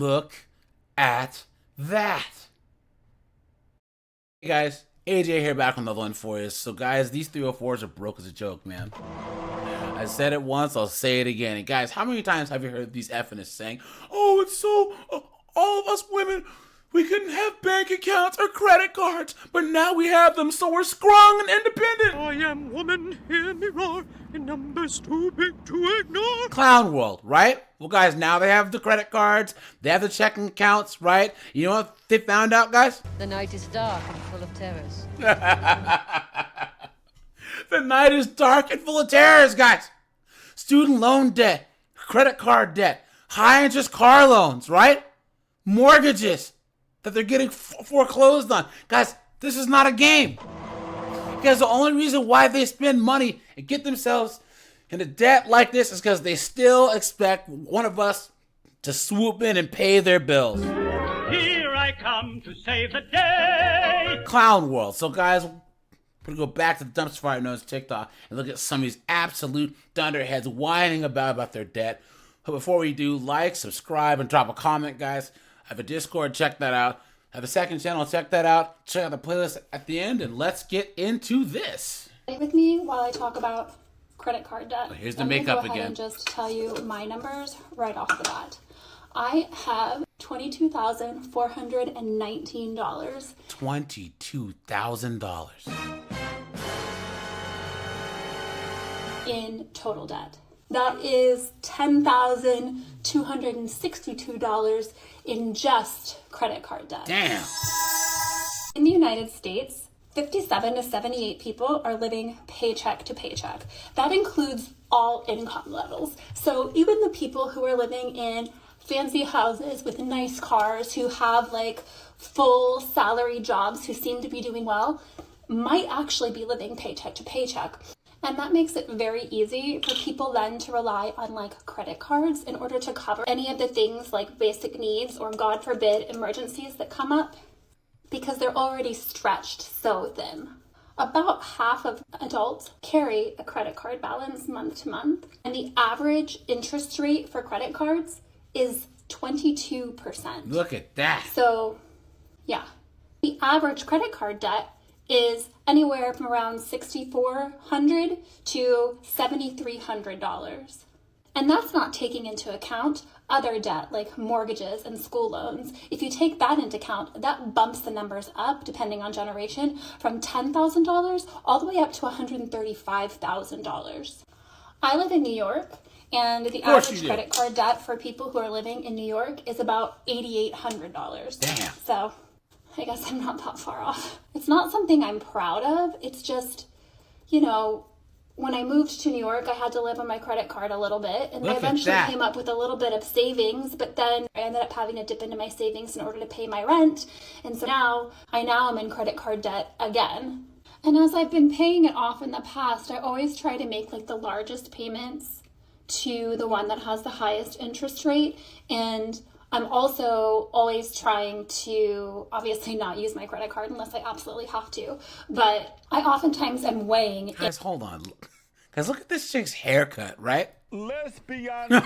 Look at that. Hey guys, AJ here back on the one for you. So guys, these 304s are broke as a joke, man. I said it once, I'll say it again. And guys, how many times have you heard these feminists saying, oh, it's so, all of us women, we couldn't have bank accounts or credit cards, but now we have them, so we're strong and independent. I am woman, hear me roar, in numbers too big to ignore. Clown world, right? Well, guys, now they have the credit cards, they have the checking accounts, right? You know what they found out, guys? The night is dark and full of terrors. The night is dark and full of terrors, guys. Student loan debt, credit card debt, high interest car loans, right? Mortgages that they're getting foreclosed on. Guys, this is not a game. Because the only reason why they spend money and get themselves into debt like this is because they still expect one of us to swoop in and pay their bills. Here I come to save the day. Clown world. So guys, we're going to go back to the dumpster fire known as TikTok and look at some of these absolute dunderheads whining about their debt. But before we do, like, subscribe, and drop a comment, guys. I have a Discord, check that out. I have a second channel, check that out. Check out the playlist at the end, and let's get into this. Stay with me while I talk about credit card debt. Oh, here's the I'm gonna makeup go ahead again. And just tell you my numbers right off the bat. I have $22,419. $22,000. In total debt. That is $10,262 in just credit card debt. Damn. In the United States, 57 to 78 people are living paycheck to paycheck. That includes all income levels. So even the people who are living in fancy houses with nice cars, who have like full salary jobs, who seem to be doing well, might actually be living paycheck to paycheck. And that makes it very easy for people then to rely on like credit cards in order to cover any of the things like basic needs or, God forbid, emergencies that come up, because they're already stretched so thin. About half of adults carry a credit card balance month to month, and the average interest rate for credit cards is 22%. Look at that. So, yeah. The average credit card debt is anywhere from around $6,400 to $7,300. And that's not taking into account other debt like mortgages and school loans. If you take that into account, that bumps the numbers up, depending on generation, from $10,000 all the way up to $135,000. I live in New York, and the average credit card debt for people who are living in New York is about $8,800. Damn. So I guess I'm not that far off. It's not something I'm proud of. It's just, you know, when I moved to New York, I had to live on my credit card a little bit. And I eventually came up with a little bit of savings, but then I ended up having to dip into my savings in order to pay my rent. And so now I'm in credit card debt again. And as I've been paying it off in the past, I always try to make like the largest payments to the one that has the highest interest rate. And I'm also always trying to obviously not use my credit card unless I absolutely have to. But I oftentimes am weighing. Guys, hold on. Guys, look at this chick's haircut, right? Lesbian.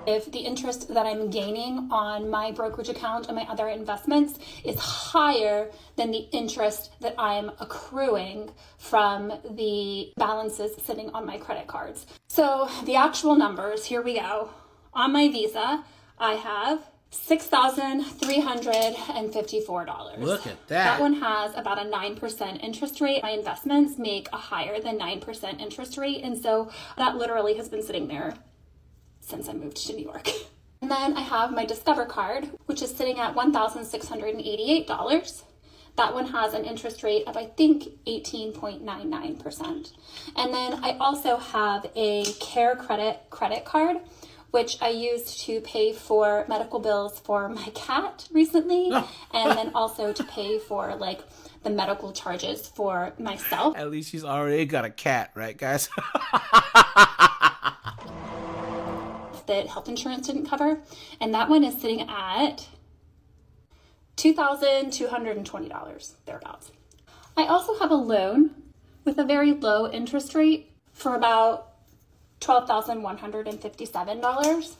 If the interest that I'm gaining on my brokerage account and my other investments is higher than the interest that I'm accruing from the balances sitting on my credit cards. So the actual numbers, here we go. On my Visa, I have $6,354. Look at that. That one has about a 9% interest rate. My investments make a higher than 9% interest rate. And so that literally has been sitting there since I moved to New York. And then I have my Discover card, which is sitting at $1,688. That one has an interest rate of, I think, 18.99%. And then I also have a Care credit card, which I used to pay for medical bills for my cat recently, and then also to pay for like the medical charges for myself. At least she's already got a cat, right, guys? That health insurance didn't cover, and that one is sitting at $2,220, thereabouts. I also have a loan with a very low interest rate for about $12,157.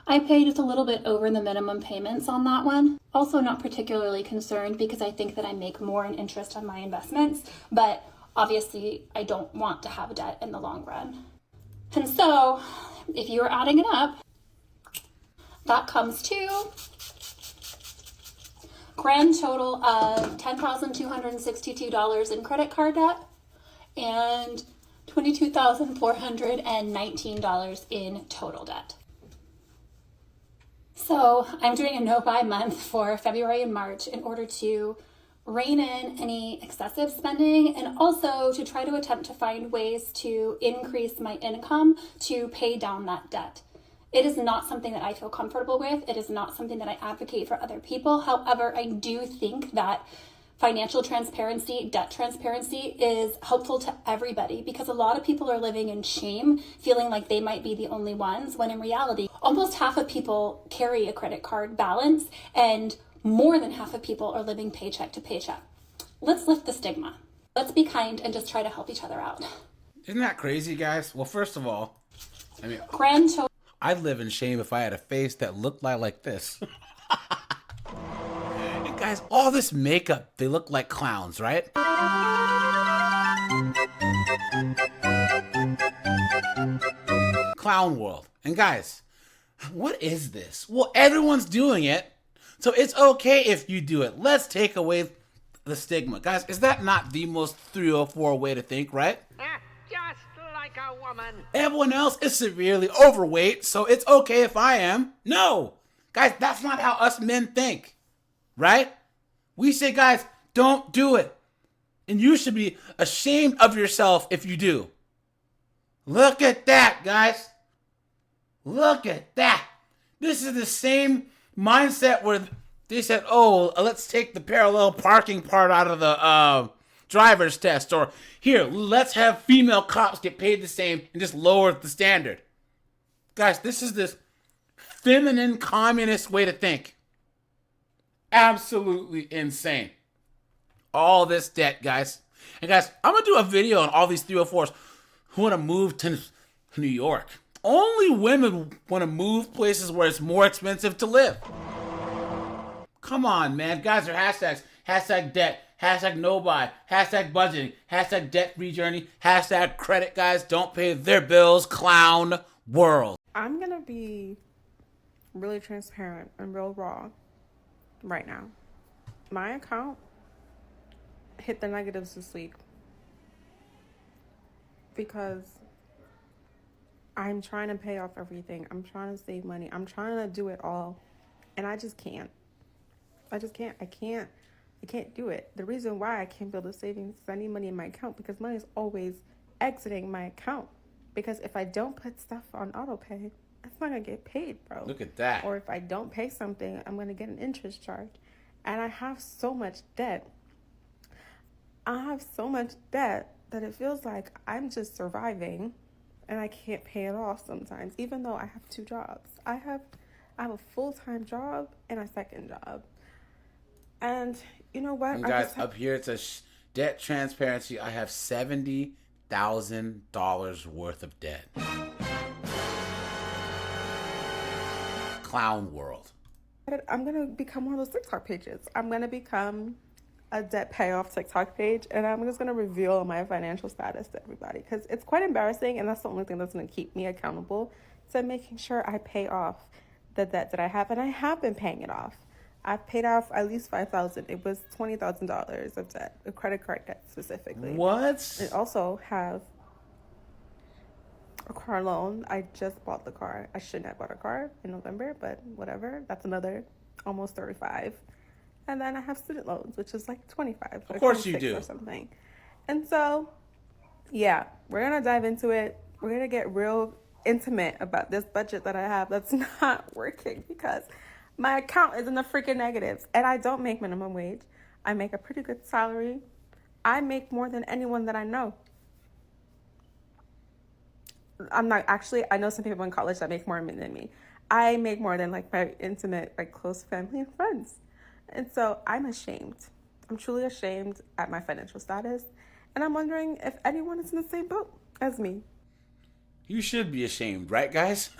I paid just a little bit over the minimum payments on that one. Also not particularly concerned because I think that I make more in interest on my investments, but obviously I don't want to have debt in the long run. And so if you are adding it up, that comes to grand total of $10,262 in credit card debt and $22,419 in total debt. So I'm doing a no-buy month for February and March in order to rein in any excessive spending and also to try to attempt to find ways to increase my income to pay down that debt. It is not something that I feel comfortable with. It is not something that I advocate for other people. However, I do think that financial transparency, debt transparency is helpful to everybody because a lot of people are living in shame, feeling like they might be the only ones, when in reality, almost half of people carry a credit card balance and more than half of people are living paycheck to paycheck. Let's lift the stigma. Let's be kind and just try to help each other out. Isn't that crazy, guys? Well, first of all, Grand total. I'd live in shame if I had a face that looked like this. And guys, all this makeup, they look like clowns, right? Clown world. And guys, what is this? Well, everyone's doing it, so it's okay if you do it. Let's take away the stigma. Guys, is that not the most 304 way to think, right? Just like a woman. Everyone else is severely overweight, so it's okay if I am. No! Guys, that's not how us men think. Right? We say, guys, don't do it. And you should be ashamed of yourself if you do. Look at that, guys. Look at that. This is the same mindset where they said, oh, let's take the parallel parking part out of the driver's test. Or here, let's have female cops get paid the same and just lower the standard. Guys, this is this feminine communist way to think. Absolutely insane. All this debt, guys. And guys, I'm going to do a video on all these 304s who want to move to New York. Only women want to move places where it's more expensive to live. Come on, man. Guys, there are hashtags. Hashtag debt. Hashtag no buy. Hashtag budgeting. Hashtag debt-free journey. Hashtag credit guys don't pay their bills. Clown world. I'm going to be really transparent and real raw right now. My account hit the negatives this week because I'm trying to pay off everything. I'm trying to save money. I'm trying to do it all. And I just can't. I can't do it. The reason why I can't build a savings is I need money in my account because money is always exiting my account. Because if I don't put stuff on auto pay, it's not going to get paid, bro. Look at that. Or if I don't pay something, I'm going to get an interest charge. And I have so much debt. that it feels like I'm just surviving and I can't pay it off sometimes, even though I have 2 jobs. I have a full-time job and a second job. And you know what? And guys, up here it says debt transparency. I have $70,000 worth of debt. Clown world. I'm going to become one of those TikTok pages. I'm going to become a debt payoff TikTok page, and I'm just going to reveal my financial status to everybody because it's quite embarrassing, and that's the only thing that's going to keep me accountable to making sure I pay off the debt that I have, and I have been paying it off. I've paid off at least $5,000. It was $20,000 of debt, a credit card debt specifically. What? I also have a car loan. I just bought the car. I shouldn't have bought a car in November, but whatever. That's another almost 35. And then I have student loans, which is like 25. Of course you do. Or something. And so, yeah, we're going to dive into it. We're going to get real intimate about this budget that I have that's not working because my account is in the freaking negatives and I don't make minimum wage. I make a pretty good salary. I make more than anyone that I know. I know some people in college that make more than me. I make more than like my intimate, like close family and friends. And so I'm ashamed. I'm truly ashamed at my financial status. And I'm wondering if anyone is in the same boat as me. You should be ashamed, right, guys?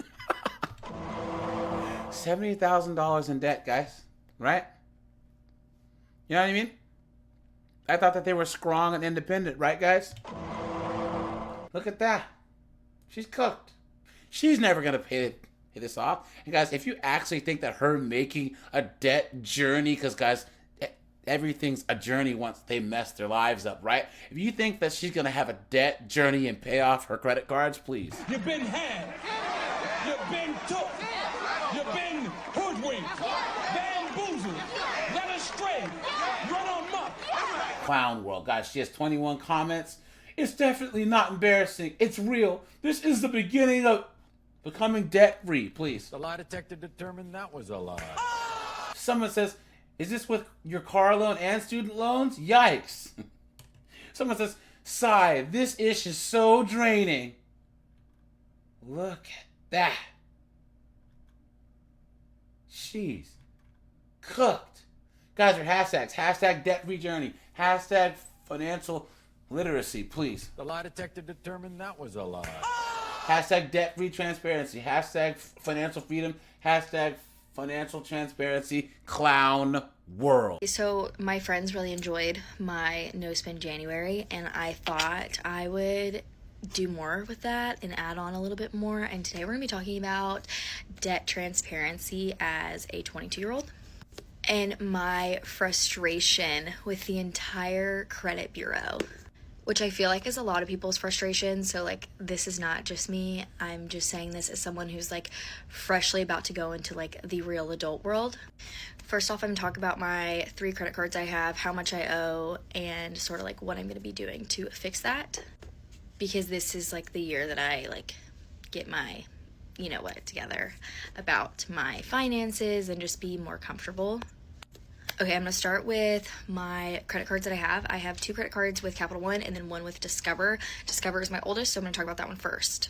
$70,000 in debt, guys. Right? You know what I mean? I thought that they were strong and independent, right, guys? Look at that. She's cooked. She's never going to pay this off. And guys, if you actually think that her making a debt journey, because guys, everything's a journey once they mess their lives up, right? If you think that she's going to have a debt journey and pay off her credit cards, please. You've been had. You've been took. You've been hoodwinked. Bamboozled. Led astray. Run amok. Clown world. Guys, she has 21 comments. It's definitely not embarrassing. It's real. This is the beginning of becoming debt-free, please. The lie detector determined that was a lie. Someone says, is this with your car loan and student loans? Yikes. Someone says, sigh, this ish is so draining. Look at that. She's cooked. Guys, your hashtags. Hashtag debt-free journey. Hashtag financial literacy, please. The lie detector determined that was a lie. Hashtag debt-free transparency. Hashtag financial freedom. Hashtag financial transparency. Clown world. So my friends really enjoyed my No Spend January, and I thought I would do more with that and add on a little bit more. And today we're going to be talking about debt transparency as a 22-year-old and my frustration with the entire credit bureau, which I feel like is a lot of people's frustration. So like, this is not just me. I'm just saying this as someone who's like freshly about to go into like the real adult world. First off, I'm going to talk about my 3 credit cards I have, how much I owe, and sort of like what I'm going to be doing to fix that. Because this is like the year that I like get my, you know what, together about my finances and just be more comfortable. Okay, I'm going to start with my credit cards that I have. I have 2 credit cards with Capital One and then 1 with Discover. Discover is my oldest, so I'm going to talk about that one first.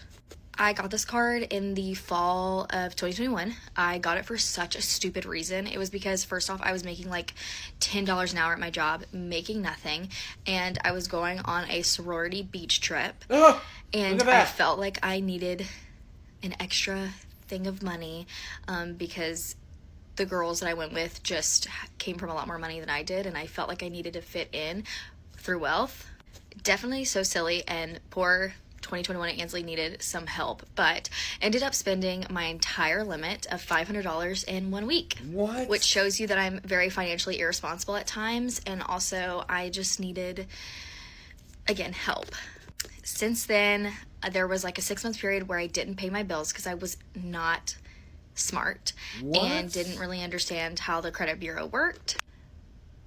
I got this card in the fall of 2021. I got it for such a stupid reason. It was because, first off, I was making like $10 an hour at my job, making nothing, and I was going on a sorority beach trip, and I felt like I needed an extra thing of money because the girls that I went with just came from a lot more money than I did, and I felt like I needed to fit in through wealth. Definitely so silly, and poor 2021 Ansley needed some help, but ended up spending my entire limit of $500 in 1 week. What? Which shows you that I'm very financially irresponsible at times, and also I just needed, again, help. Since then, there was like a 6-month period where I didn't pay my bills because I was not smart and didn't really understand how the credit bureau worked.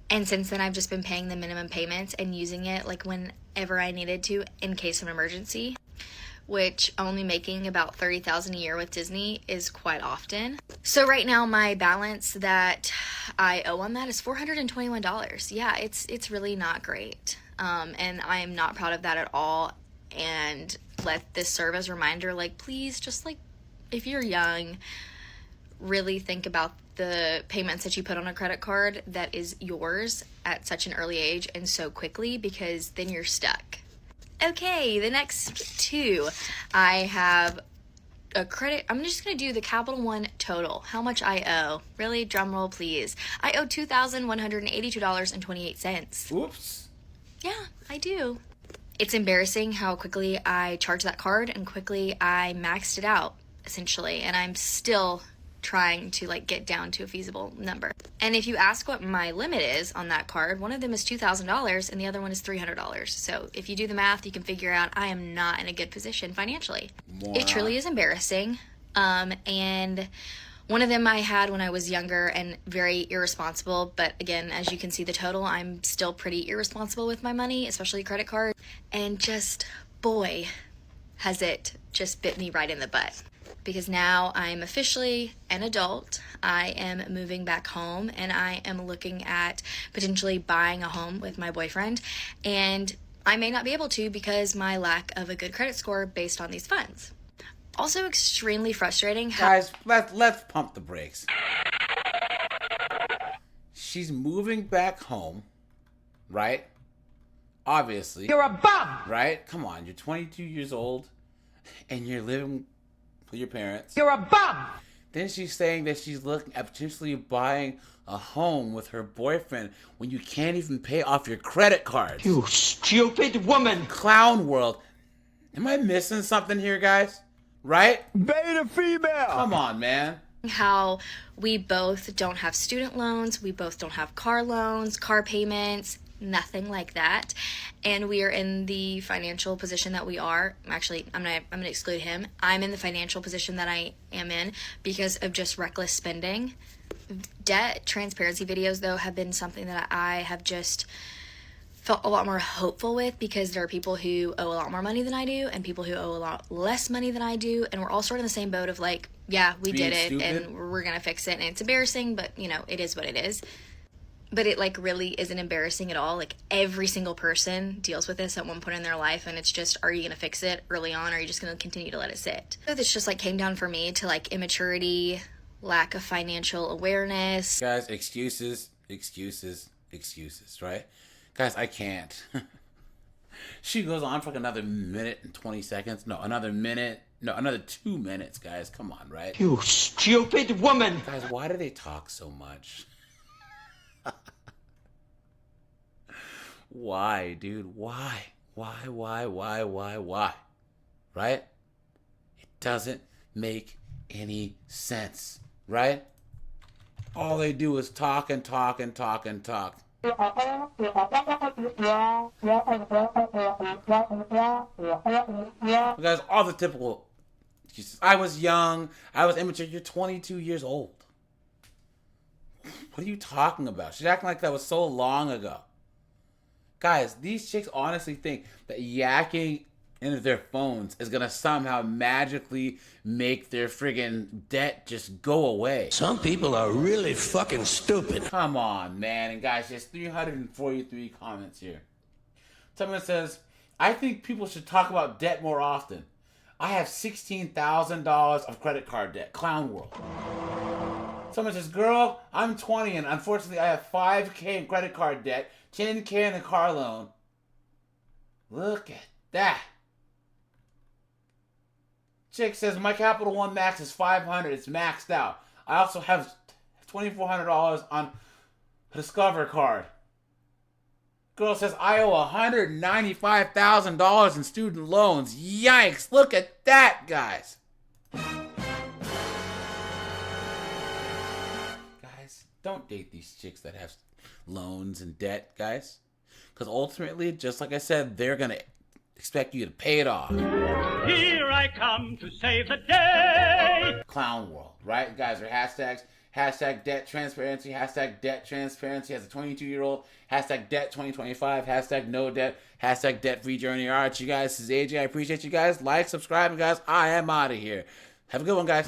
And since then, I've just been paying the minimum payments and using it like whenever I needed to in case of an emergency, which only making about $30,000 a year with Disney is quite often. So right now, my balance that I owe on that is $421. Yeah, it's really not great. And I am not proud of that at all. And let this serve as a reminder, like, please, just like, if you're young, really think about the payments that you put on a credit card that is yours at such an early age and so quickly, because then you're stuck. Okay, the next 2. I have a credit. I'm just going to do the Capital One total. How much I owe. Really? Drum roll, please. I owe $2,182.28. Oops. Yeah, I do. It's embarrassing how quickly I charged that card and quickly I maxed it out, essentially, and I'm still trying to like get down to a feasible number. And if you ask what my limit is on that card, one of them is $2,000 and the other one is $300. So if you do the math, you can figure out I am not in a good position financially. It truly is embarrassing. And one of them I had when I was younger and very irresponsible. But again, as you can see the total, I'm still pretty irresponsible with my money, especially credit card. And just, boy, has it just bit me right in the butt. Because now I'm officially an adult. I am moving back home and I am looking at potentially buying a home with my boyfriend. And I may not be able to because my lack of a good credit score based on these funds. Also extremely frustrating. Guys, let's pump the brakes. She's moving back home, right? Obviously. You're a bum! Right? Come on, you're 22 years old. and you're living with your parents. You're a bum! Then she's saying that she's looking at potentially buying a home with her boyfriend when you can't even pay off your credit cards. You stupid woman! Clown world. Am I missing something here, guys? Right? Beta female! Come on, man. How we both don't have student loans, we both don't have car loans, car payments, nothing like that. And we are in the financial position that we are. Actually, I'm gonna exclude him. I'm in the financial position that I am in because of just reckless spending. Debt transparency videos, though, have been something that I have just felt a lot more hopeful with, because there are people who owe a lot more money than I do and people who owe a lot less money than I do, and we're all sort of in the same boat of like, yeah, we Being did it stupid. and we're gonna fix it, and it's embarrassing, but you know, it is what it is. But it like really isn't embarrassing at all. Like every single person deals with this at one point in their life, and it's just, are you gonna fix it early on, or are you just gonna continue to let it sit? So this just like came down for me to like immaturity, lack of financial awareness. Guys, excuses, right? Guys, I can't. She goes on for like another minute and 20 seconds. No, another 2 minutes, guys. Come on, right? You stupid woman! Guys, why do they talk so much? Why, dude? Why? Why? Right? It doesn't make any sense, right? All they do is talk and talk and talk and talk. Guys, all the typical excuses. I was young. I was immature. You're 22 years old. What are you talking about? She's acting like that was so long ago. Guys, these chicks honestly think that yakking into their phones is gonna somehow magically make their friggin' debt just go away. Some people are really fucking stupid. Come on, man. And guys, there's 343 comments here. Someone says, I think people should talk about debt more often. I have $16,000 of credit card debt. Clown world. Someone says, girl, I'm 20 and unfortunately I have $5K in credit card debt, $10K in a car loan. Look at that. Chick says, my Capital One Max is $500. It's maxed out. I also have $2,400 on a Discover card. Girl says, I owe $195,000 in student loans. Yikes. Look at that, guys. Guys, don't date these chicks that have loans and debt, guys. Because ultimately, just like I said, they're going to expect you to pay it off. Here I come to save the day. Clown world, right? Guys, are hashtags. Hashtag debt transparency. Hashtag debt transparency as a 22-year-old. Hashtag debt 2025. Hashtag no debt. Hashtag debt free journey. All right, you guys. This is AJ. I appreciate you guys. Like, subscribe, and guys, I am out of here. Have a good one, guys.